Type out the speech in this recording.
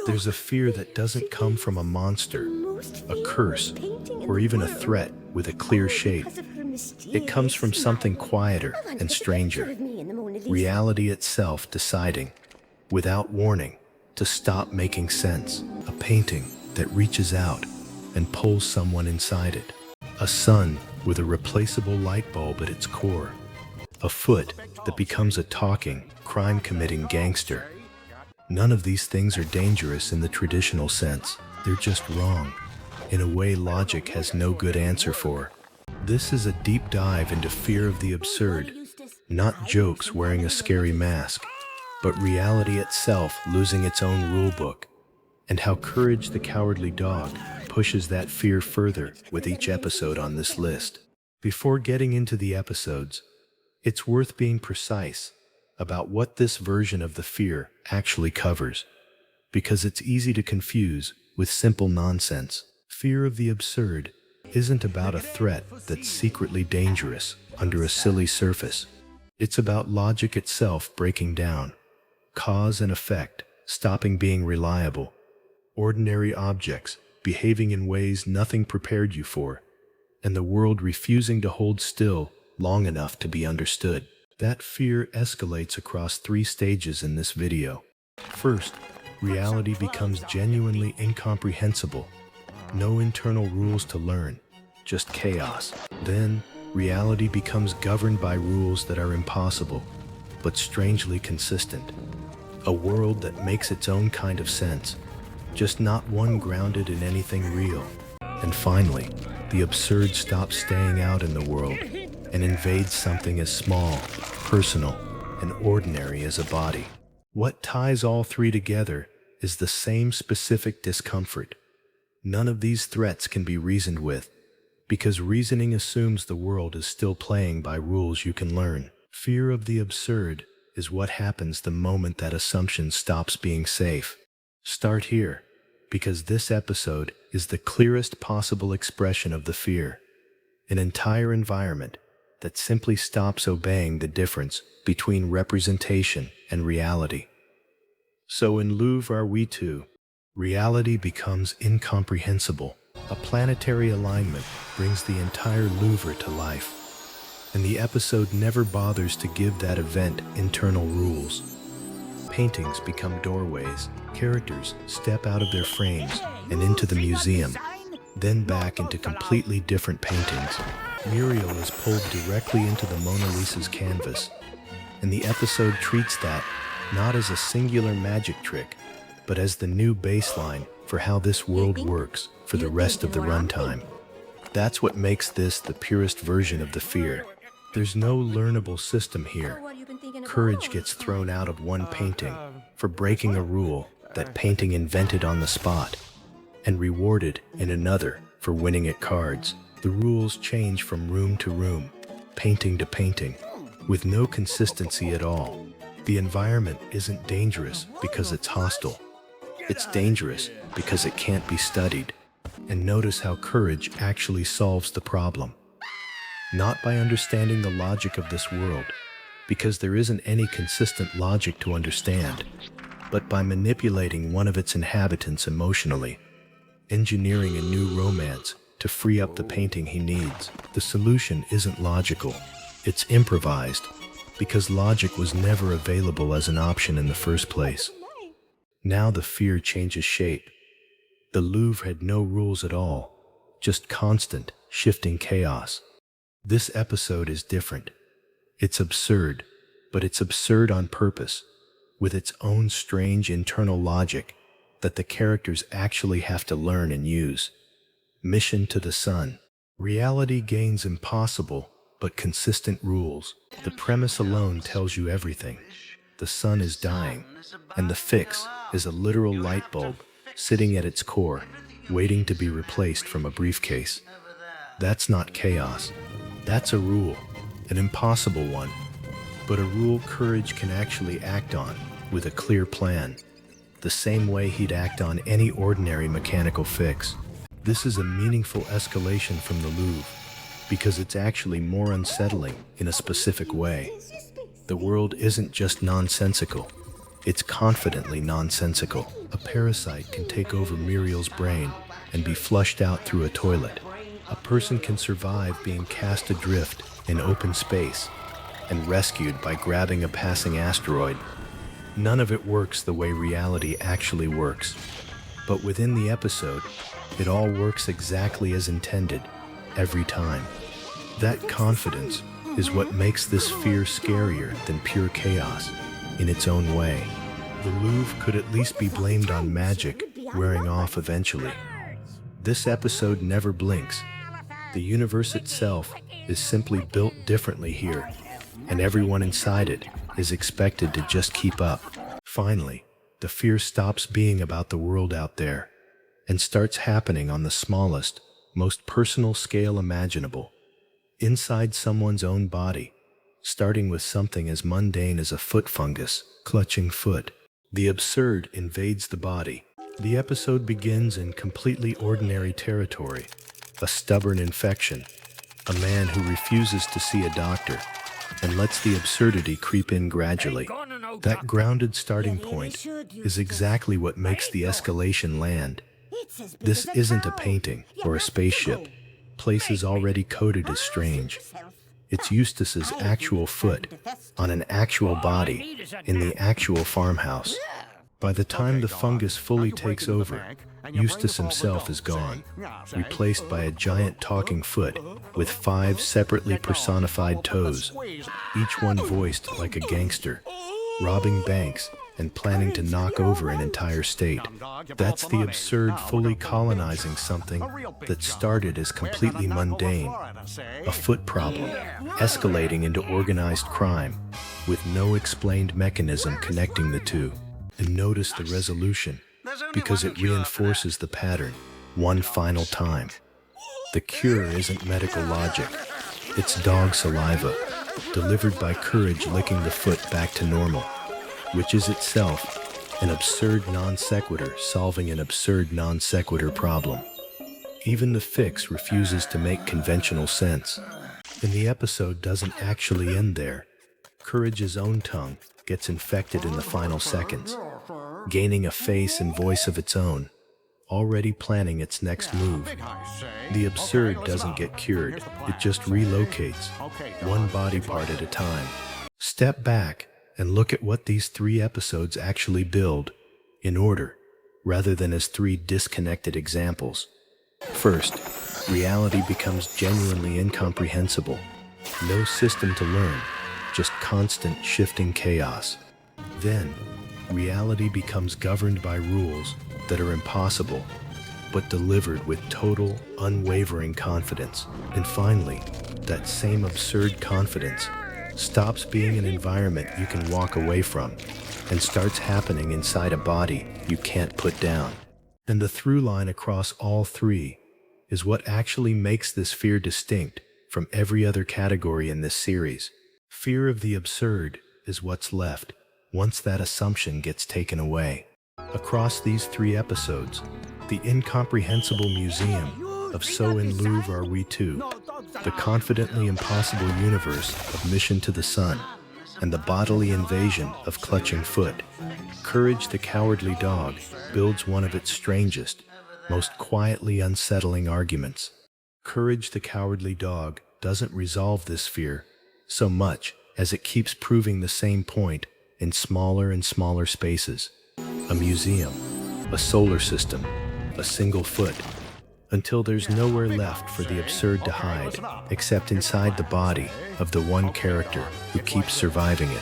There's a fear that doesn't come from a monster, a curse, or even a threat with a clear shape. It comes from something quieter and stranger. Reality itself deciding, without warning, to stop making sense. A painting that reaches out and pulls someone inside it. A sun with a replaceable light bulb at its core. A foot that becomes a talking, crime-committing gangster. None of these things are dangerous in the traditional sense. They're just wrong, in a way logic has no good answer for. This is a deep dive into fear of the absurd, not jokes wearing a scary mask, but reality itself losing its own rulebook, and how Courage the Cowardly Dog pushes that fear further with each episode on this list. Before getting into the episodes, it's worth being precise about what this version of the fear actually covers, because it's easy to confuse with simple nonsense. Fear of the absurd isn't about a threat that's secretly dangerous under a silly surface. It's about logic itself breaking down, cause and effect stopping being reliable, ordinary objects behaving in ways nothing prepared you for, and the world refusing to hold still long enough to be understood. That fear escalates across 3 stages in this video. First, reality becomes genuinely incomprehensible. No internal rules to learn, just chaos. Then, reality becomes governed by rules that are impossible, but strangely consistent. A world that makes its own kind of sense, just not one grounded in anything real. And finally, the absurd stops staying out in the world and invades something as small, personal, and ordinary as a body. What ties all 3 together is the same specific discomfort. None of these threats can be reasoned with, because reasoning assumes the world is still playing by rules you can learn. Fear of the absurd is what happens the moment that assumption stops being safe. Start here, because this episode is the clearest possible expression of the fear. An entire environment that simply stops obeying the difference between representation and reality. So in Louvre Are We Two, reality becomes incomprehensible. A planetary alignment brings the entire Louvre to life, and the episode never bothers to give that event internal rules. Paintings become doorways, characters step out of their frames and into the museum, then back into completely different paintings. Muriel is pulled directly into the Mona Lisa's canvas, and the episode treats that not as a singular magic trick, but as the new baseline for how this world works for the rest of the runtime. That's what makes this the purest version of the fear. There's no learnable system here. Courage gets thrown out of one painting for breaking a rule that painting invented on the spot, and rewarded in another for winning at cards. The rules change from room to room, painting to painting, with no consistency at all. The environment isn't dangerous because it's hostile. It's dangerous because it can't be studied. And notice how courage actually solves the problem. Not by understanding the logic of this world, because there isn't any consistent logic to understand, but by manipulating one of its inhabitants emotionally, engineering a new romance to free up the painting he needs. The solution isn't logical, it's improvised, because logic was never available as an option in the first place. Now the fear changes shape. The Louvre had no rules at all, just constant, shifting chaos. This episode is different. It's absurd, but it's absurd on purpose, with its own strange internal logic that the characters actually have to learn and use. Mission to the sun. Reality gains impossible but consistent rules. The premise alone tells you everything. The sun is dying, and the fix is a literal light bulb sitting at its core, waiting to be replaced from a briefcase. That's not chaos. That's a rule, an impossible one, but a rule Courage can actually act on with a clear plan, the same way he'd act on any ordinary mechanical fix. This is a meaningful escalation from the Louvre, because it's actually more unsettling in a specific way. The world isn't just nonsensical, It's confidently nonsensical. A parasite can take over Muriel's brain and be flushed out through a toilet. A person can survive being cast adrift in open space and rescued by grabbing a passing asteroid. None of it works the way reality actually works. But within the episode, it all works exactly as intended, every time. That confidence is what makes this fear scarier than pure chaos, in its own way. The Louvre could at least be blamed on magic wearing off eventually. This episode never blinks. The universe itself is simply built differently here, and everyone inside it is expected to just keep up. Finally, the fear stops being about the world out there and starts happening on the smallest, most personal scale imaginable, inside someone's own body, starting with something as mundane as a foot fungus clutching foot. The absurd invades the body. The episode begins in completely ordinary territory, a stubborn infection, a man who refuses to see a doctor, and lets the absurdity creep in gradually. That grounded starting point is exactly what makes the escalation land. This isn't a painting or a spaceship, places already coded as strange. It's Eustace's actual foot on an actual body in the actual farmhouse. By the time the fungus fully takes over, Eustace himself is gone, replaced by a giant talking foot with 5 separately personified toes, each one voiced like a gangster, robbing banks and planning to knock over an entire state. That's the absurd fully colonizing something that started as completely mundane, a foot problem, escalating into organized crime, with no explained mechanism connecting the two. And notice the resolution, because it reinforces the pattern one final time. The cure isn't medical logic, it's dog saliva, delivered by Courage licking the foot back to normal, which is itself an absurd non sequitur solving an absurd non sequitur problem. Even the fix refuses to make conventional sense. And the episode doesn't actually end there. Courage's own tongue gets infected in the final seconds, gaining a face and voice of its own, already planning its next move. The absurd doesn't get cured, it just relocates, one body part at a time. Step back and look at what these 3 episodes actually build, in order, rather than as 3 disconnected examples. First, reality becomes genuinely incomprehensible. No system to learn, just constant shifting chaos. Then, reality becomes governed by rules that are impossible, but delivered with total, unwavering confidence. And finally, that same absurd confidence stops being an environment you can walk away from and starts happening inside a body you can't put down. And the through line across all 3 is what actually makes this fear distinct from every other category in this series. Fear of the absurd is what's left once that assumption gets taken away. Across these 3 episodes, the incomprehensible museum of So in Louvre Are We Two, the confidently impossible universe of Mission to the Sun, and the bodily invasion of Clutching Foot, Courage the Cowardly Dog builds one of its strangest, most quietly unsettling arguments. Courage the Cowardly Dog doesn't resolve this fear so much as it keeps proving the same point in smaller and smaller spaces. A museum, a solar system, a single foot, until there's nowhere left for the absurd to hide except inside the body of the one character who keeps surviving it.